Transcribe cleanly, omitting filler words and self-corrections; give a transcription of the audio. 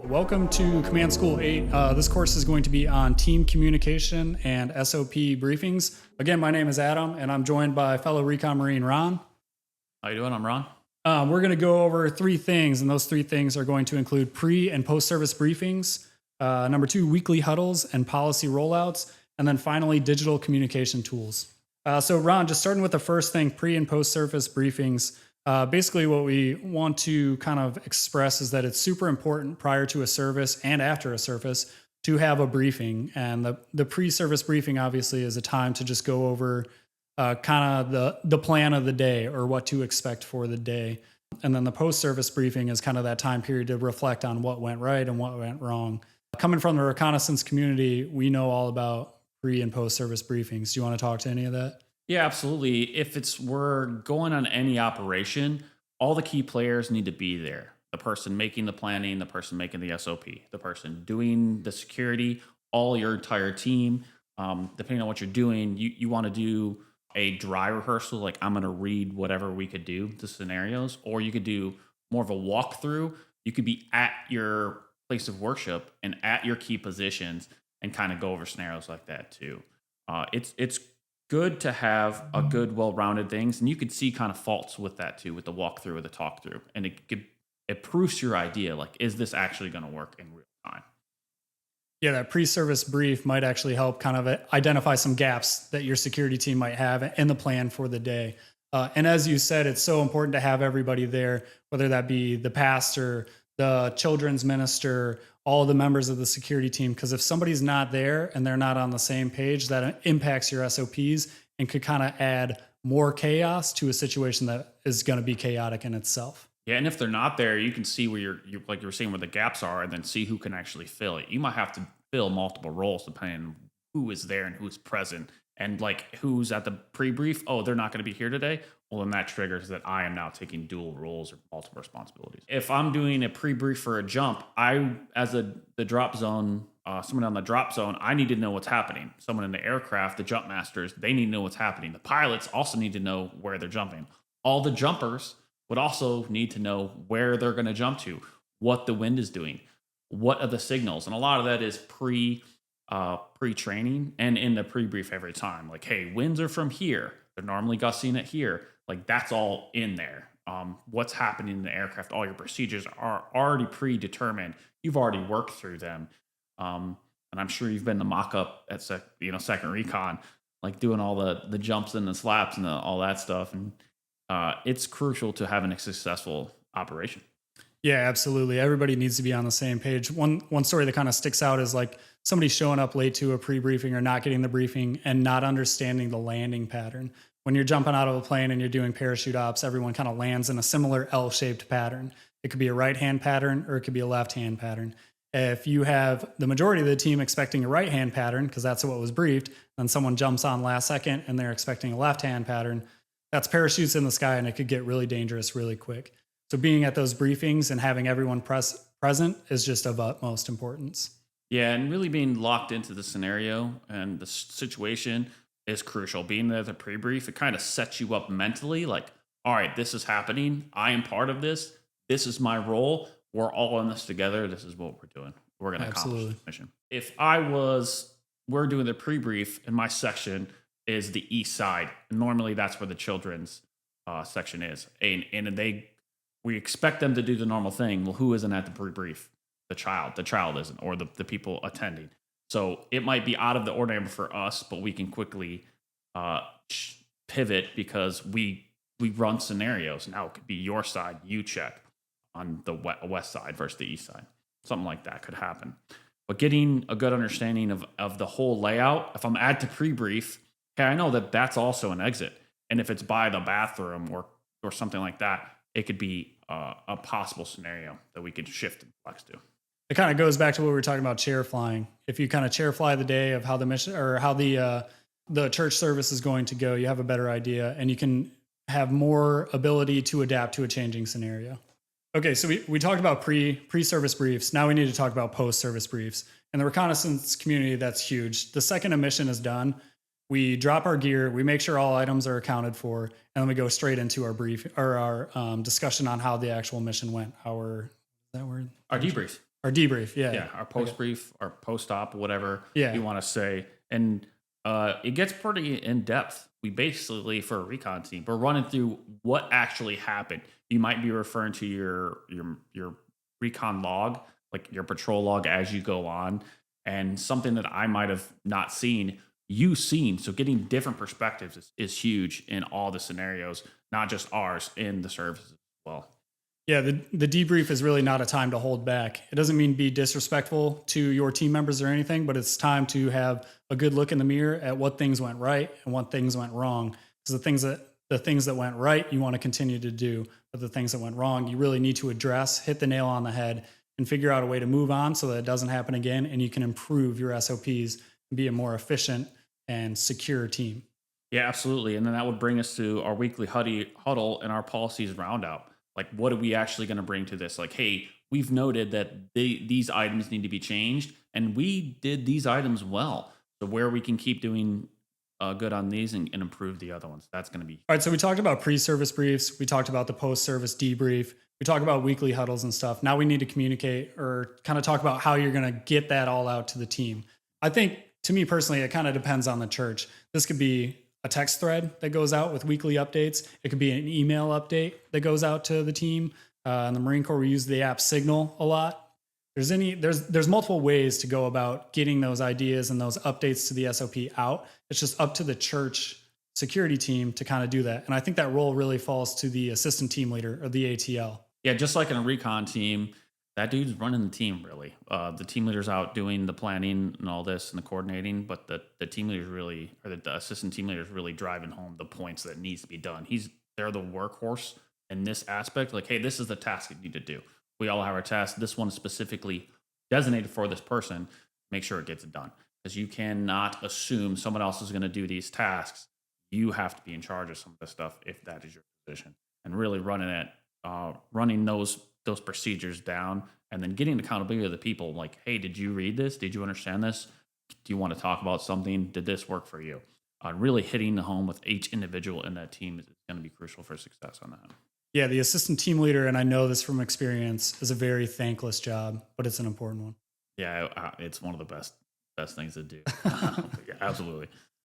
Welcome to Command School 8. This course is going to be on team communication and SOP briefings. Again, my name is Adam, and I'm joined by fellow Recon Marine Ron. How you doing? I'm Ron. We're going to go over three things, and those three things are going to include pre- and post-service briefings, number two, weekly huddles and policy rollouts, and then finally, digital communication tools. So Ron, just starting with the first thing, pre- and post-service briefings. Basically, what we want to kind of express is that it's super important prior to a service and after a service to have a briefing. And the pre-service briefing obviously is a time to just go over kind of the plan of the day or what to expect for the day. And then the post-service briefing is kind of that time period to reflect on what went right and what went wrong. Coming from the reconnaissance community, we know all about pre- and post-service briefings. Do you want to talk to any of that? Yeah, absolutely. If we're going on any operation, all the key players need to be there. The person making the planning, the person making the SOP, the person doing the security, all your entire team. Depending on what you're doing, you want to do a dry rehearsal, like I'm going to read whatever we could do, the scenarios, or you could do more of a walkthrough. You could be at your place of worship and at your key positions and kind of go over scenarios like that too. It's good to have a good, well-rounded things, and you could see kind of faults with that too, with the walkthrough or the talk through, and it proves your idea. Like, is this actually going to work in real time? Yeah, that pre-service brief might actually help kind of identify some gaps that your security team might have in the plan for the day. And as you said, it's so important to have everybody there, whether that be the pastor, the children's minister, all the members of the security team, because if somebody's not there and they're not on the same page, that impacts your SOPs and could kind of add more chaos to a situation that is going to be chaotic in itself. Yeah, and if they're not there, you can see where you're like you were saying where the gaps are, and then see who can actually fill it. You might have to fill multiple roles depending on who is there and who's present, and like who's at the pre-brief. Oh, they're not going to be here today. Well, then that triggers that I am now taking dual roles or multiple responsibilities. If I'm doing a pre-brief for a jump, as the drop zone, someone on the drop zone, I need to know what's happening. Someone in the aircraft, the jump masters, they need to know what's happening. The pilots also need to know where they're jumping. All the jumpers would also need to know where they're going to jump to, what the wind is doing, what are the signals, and a lot of that is pre-training and in the pre-brief every time. Like, hey, winds are from here. They're normally gusting at here. Like, that's all in there. What's happening in the aircraft, all your procedures are already predetermined. You've already worked through them. And I'm sure you've been the mock-up at Second Recon, like doing all the jumps and the slaps and all that stuff. And it's crucial to having a successful operation. Yeah, absolutely. Everybody needs to be on the same page. One story that kind of sticks out is like somebody showing up late to a pre-briefing or not getting the briefing and not understanding the landing pattern. When you're jumping out of a plane and you're doing parachute ops, everyone kind of lands in a similar L-shaped pattern. It could be a right-hand pattern or it could be a left-hand pattern. If you have the majority of the team expecting a right-hand pattern, because that's what was briefed, then someone jumps on last second and they're expecting a left-hand pattern, that's parachutes in the sky and it could get really dangerous really quick. So being at those briefings and having everyone present is just of utmost importance. Yeah, and really being locked into the scenario and the situation is crucial. Being there at the pre-brief, it kind of sets you up mentally like, all right, this is happening. I am part of this. This is my role. We're all in this together. This is what we're doing. We're going to accomplish this mission. If we're doing the pre-brief and my section is the east side. Normally that's where the children's section is. And we expect them to do the normal thing. Well, who isn't at the pre-brief? The child. The child isn't, or the people attending. So it might be out of the ordinary for us, but we can quickly pivot because we run scenarios. Now it could be your side, you check on the west side versus the east side. Something like that could happen. But getting a good understanding of the whole layout, if I'm at the pre-brief, okay, I know that that's also an exit. And if it's by the bathroom or something like that, it could be a possible scenario that we could shift and flex to. It kind of goes back to what we were talking about chair flying. If you kind of chair fly the day of how the mission or how the church service is going to go, you have a better idea and you can have more ability to adapt to a changing scenario. Okay, so we talked about pre-service briefs. Now we need to talk about post-service briefs. In the reconnaissance community, that's huge. The second a mission is done, we drop our gear, we make sure all items are accounted for, and then we go straight into our brief or our discussion on how the actual mission went. Our debrief. Or debrief. Yeah. Yeah, our post brief, our post op, whatever Yeah. you want to say, and it gets pretty in depth. We basically, for a recon team, we're running through what actually happened. You might be referring to your recon log, like your patrol log as you go on, and something that I might have not seen, you seen. So getting different perspectives is huge in all the scenarios, not just ours in the services as well. Yeah, the debrief is really not a time to hold back. It doesn't mean be disrespectful to your team members or anything, but it's time to have a good look in the mirror at what things went right and what things went wrong. Because the things that went right, you want to continue to do, but the things that went wrong, you really need to address, hit the nail on the head, and figure out a way to move on so that it doesn't happen again, and you can improve your SOPs and be a more efficient and secure team. Yeah, absolutely. And then that would bring us to our weekly huddle and our policies roundup. Like, what are we actually going to bring to this? Like, hey, we've noted that these items need to be changed, and we did these items well. So where we can keep doing good on these and improve the other ones, that's going to be. All right, so we talked about pre-service briefs. We talked about the post-service debrief. We talked about weekly huddles and stuff. Now we need to communicate or kind of talk about how you're going to get that all out to the team. I think, to me personally, it kind of depends on the church. This could be a text thread that goes out with weekly updates. It could be an email update that goes out to the team. In the Marine Corps, we use the app Signal a lot. There's multiple ways to go about getting those ideas and those updates to the SOP out. It's just up to the church security team to kind of do that. And I think that role really falls to the assistant team leader or the ATL. Yeah, just like in a recon team, that dude's running the team really. The team leader's out doing the planning and all this and the coordinating, but the team leader's really, or the assistant team leader's really driving home the points that needs to be done. They're the workhorse in this aspect. Like, hey, this is the task you need to do. We all have our tasks. This one is specifically designated for this person. Make sure it gets it done, because you cannot assume someone else is going to do these tasks. You have to be in charge of some of this stuff if that is your position, and really running those procedures down, and then getting accountability of the people. Like, hey, did you read this? Did you understand this? Do you want to talk about something? Did this work for you? Really hitting the home with each individual in that team is going to be crucial for success on that. Yeah, the assistant team leader, and I know this from experience, is a very thankless job, but it's an important one. Yeah, it's one of the best things to do. Yeah, absolutely.